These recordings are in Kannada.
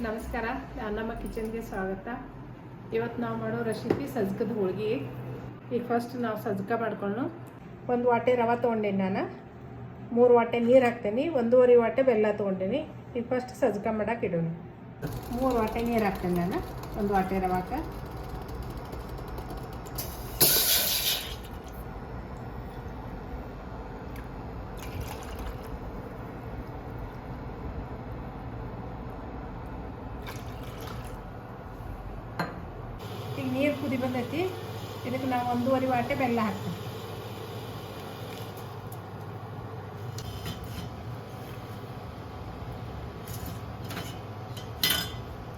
ನಮಸ್ಕಾರ, ನಮ್ಮ ಕಿಚನ್ಗೆ ಸ್ವಾಗತ. ಇವತ್ತು ನಾವು ಮಾಡೋ ರೆಸಿಪಿ ಸಜ್ಜಕದ ಹೋಳಿಗೆ. ಈಗ ಫಸ್ಟ್ ನಾವು ಸಜ್ಜಕ ಮಾಡ್ಕೊಂಡು ಒಂದು ವಾಟೆ ರವೆ ತೊಗೊಂಡೇನಿ. ನಾನು 3 ವಾಟೆ ನೀರು ಹಾಕ್ತೀನಿ, 1.5 ವಾಟೆ ಬೆಲ್ಲ ತೊಗೊಂಡೇನಿ. ಈಗ ಫಸ್ಟ್ ಸಜ್ಜಕ ಮಾಡೋಕೆ ಇಡೋಣ. 3 ವಾಟೆ ನೀರು ಹಾಕ್ತೇನೆ ನಾನು 1 ವಾಟೆ ರವಾಕ್ಕೆ. ಈಗ ನೀರು ಕುದಿ ಬಂದೈತಿ. ಇದಕ್ಕೆ ನಾವು 1.5 ವಾಟೆ ಬೆಲ್ಲ ಹಾಕ್ತೀವಿ.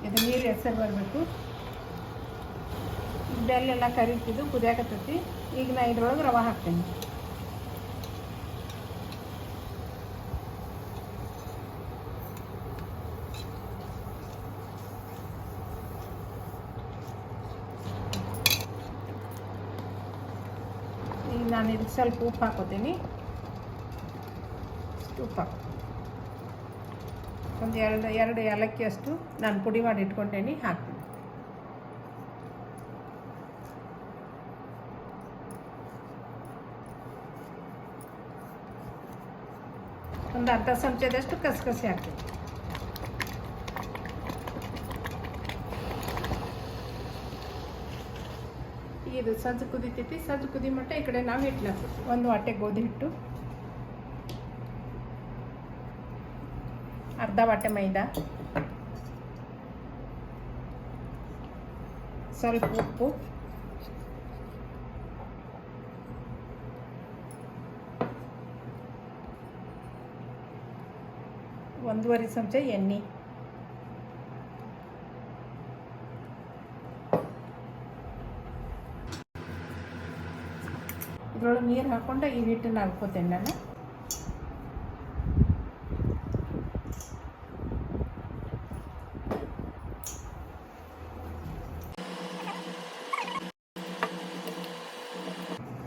ಇದು ನೀರು ಹೆಸರು ಬರಬೇಕು. ಬೆಲ್ಲ ಎಲ್ಲ ಕರಿತಿದ್ದು ಕುದಿಯಾಕತ್ತೈತಿ. ಈಗ ನಾ ಇದ್ರೊಳಗೆ ರವೆ ಹಾಕ್ತೀನಿ. ಈಗ ನಾನು ಇದಕ್ಕೆ ಸ್ವಲ್ಪ ಉಪ್ಪು ಹಾಕೋತೀನಿ. ಉಪ್ಪು ಹಾಕೋ ಒಂದು ಎರಡು ಏಲಕ್ಕಿ ಅಷ್ಟು ನಾನು ಪುಡಿ ಮಾಡಿ ಇಟ್ಕೊಂಡೇನಿ, ಹಾಕ್ತೀನಿ. ಒಂದು ಅರ್ಧ ಚಮಚದಷ್ಟು ಕಸಕಸಿ ಹಾಕ್ತೀನಿ. ಇದು ಸಜ್ಜು ಕುದಿತೈತಿ. ಸಜ್ಜು ಕುದಿ ಮಟ್ಟ ಈ ಕಡೆ ನಾವು ಹಿಟ್ಟು ಹಾಕ್ತೀವಿ. 1 ವಾಟೆ ಗೋಧಿ ಹಿಟ್ಟು, ಅರ್ಧ ವಾಟೆ ಮೈದಾ, ಸ್ವಲ್ಪ ಉಪ್ಪು, ಒಂದೂವರೆ ಚಮಚ ಎಣ್ಣೆ, ಇದ್ರೊಳಗೆ ನೀರು ಹಾಕ್ಕೊಂಡು ಈ ಹಿಟ್ಟನ್ನು ಹಾಕ್ಕೋತೇನೆ ನಾನು.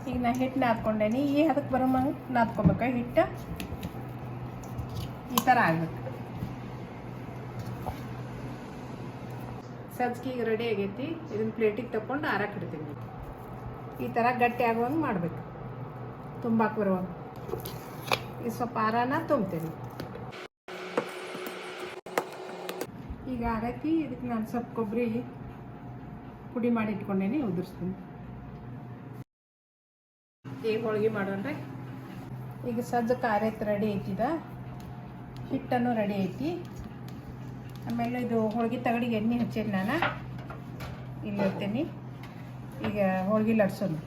ಈಗ ನಾ ಹಿಟ್ಟು ನಾದ್ಕೊಂಡೇನಿ. ಈ ಹದಕ್ಕೆ ಬರೋಮಂಗೆ ನಾದ್ಕೊಬೇಕು. ಹಿಟ್ಟು ಈ ಥರ ಆಗ್ಬೇಕು. ಸಜ್ಜಿಗೆ ಈಗ ರೆಡಿ ಆಗೈತಿ. ಇದನ್ನ ಪ್ಲೇಟಿಗೆ ತಗೊಂಡು ಆರಕ್ಕೆ ಇಡ್ತೀನಿ. ಈ ಥರ ಗಟ್ಟಿ ಆಗುವಂಗೆ ಮಾಡಬೇಕು, ತುಂಬಾಕ್ ಬರುವಂಗೆ. ಈ ಸ್ವಲ್ಪ ಆರಾನ ತುಂಬ್ತೀನಿ. ಈಗ ಆರೈತಿ. ಇದಕ್ಕೆ ನಾನು ಸ್ವಲ್ಪ ಕೊಬ್ಬರಿ ಪುಡಿ ಮಾಡಿ ಇಟ್ಕೊಂಡೇನಿ, ಉದುರಿಸ್ತೀನಿ. ಈಗ ಹೋಳಿಗೆ ಮಾಡೋಣ್ರಿ. ಈಗ ಸಜ್ಜಕ್ಕೆ ಆರೈತಿ, ರೆಡಿ ಐತಿದ. ಹಿಟ್ಟನ್ನು ರೆಡಿ ಐತಿ. ಆಮೇಲೆ ಇದು ಹೋಳಿಗೆ ತಗಡಿಗೆ ಎಣ್ಣೆ ಹಚ್ಚೇನಿ ನಾನು. ಇಲ್ಲಿ ಇಡ್ತೀನಿ. ಈಗ ಹೋಳಿಗೆ ಲಟ್ಸೋಣ.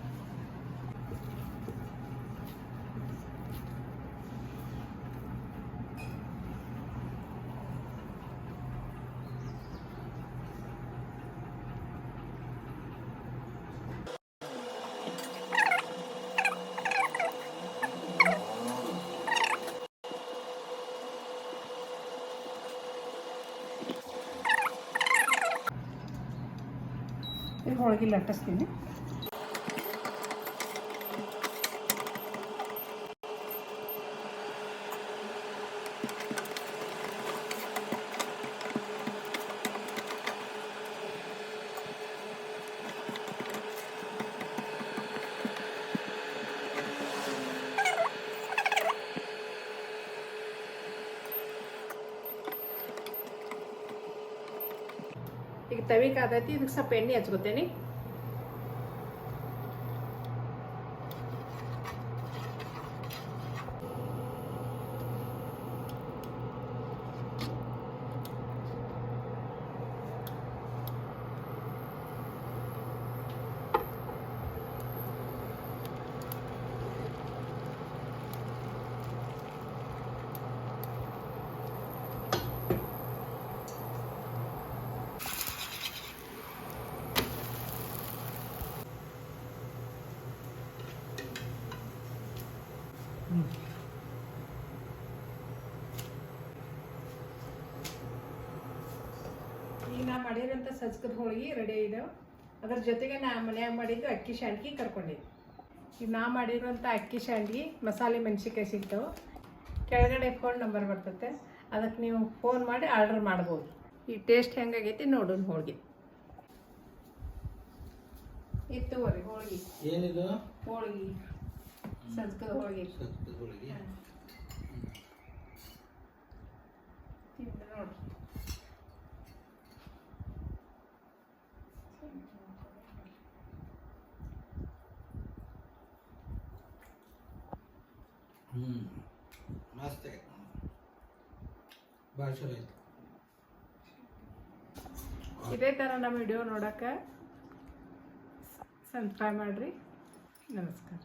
ಈಗ ಹೋಳಿಗೆ ಲಟ್ಟಿಸ್ತೀನಿ. ಈಗ ತವಿ ಕಾದೈತಿ. ಇದಕ್ಕೆ ಸ್ವಲ್ಪ ಎಣ್ಣೆ ಹಚ್ಕೋತೇನೆ. ಈಗ ನಾ ಮಾಡಿರೋಂಥ ಸಜ್ಜಕದ ಹೋಳಿಗೆ ರೆಡಿ ಇದಾವೆ. ಅದ್ರ ಜೊತೆಗೆ ನಾ ಮನ್ಯಾಗ ಮಾಡಿದ್ದು ಅಕ್ಕಿ ಶಾಂಡ್ಗಿ ಕರ್ಕೊಂಡಿದ್ದೆ. ಈಗ ನಾ ಮಾಡಿರೋಂಥ ಅಕ್ಕಿ ಶಾಂಡ್ಗಿ ಮಸಾಲೆ ಮೆಣಸಿನ್ಕಾಯಿ ಸಿಗ್ತಾವೆ. ಕೆಳಗಡೆ ಫೋನ್ ನಂಬರ್ ಬರ್ತೈತೆ, ಅದಕ್ಕೆ ನೀವು ಫೋನ್ ಮಾಡಿ ಆರ್ಡರ್ ಮಾಡ್ಬೋದು. ಈ ಟೇಸ್ಟ್ ಹೆಂಗಾಗೈತಿ ನೋಡೋಣ ಹೋಳಿಗೆ. ಇತ್ತು ಹೋಳಿಗೆ. ಏನಿದು? ಹೋಳಿಗೆ, ಸಜ್ಕದ ಹೋಳಿಗೆ. ಸಜ್ಕದ ಹೋಳಿಗೆ. ತಿಂದು ನೋಡ್ರಿ. ಮಸ್ತ್ ಆಗೈತೆ. ಭಾಳ ಚಲೋ ಐತೆ. ಇದೇ ಥರ ನಮ್ಮ ವಿಡಿಯೋ ನೋಡೋಕೆ ಸಬ್ಸ್ಕ್ರೈಬ್ ಮಾಡಿರಿ. ನಮಸ್ಕಾರ.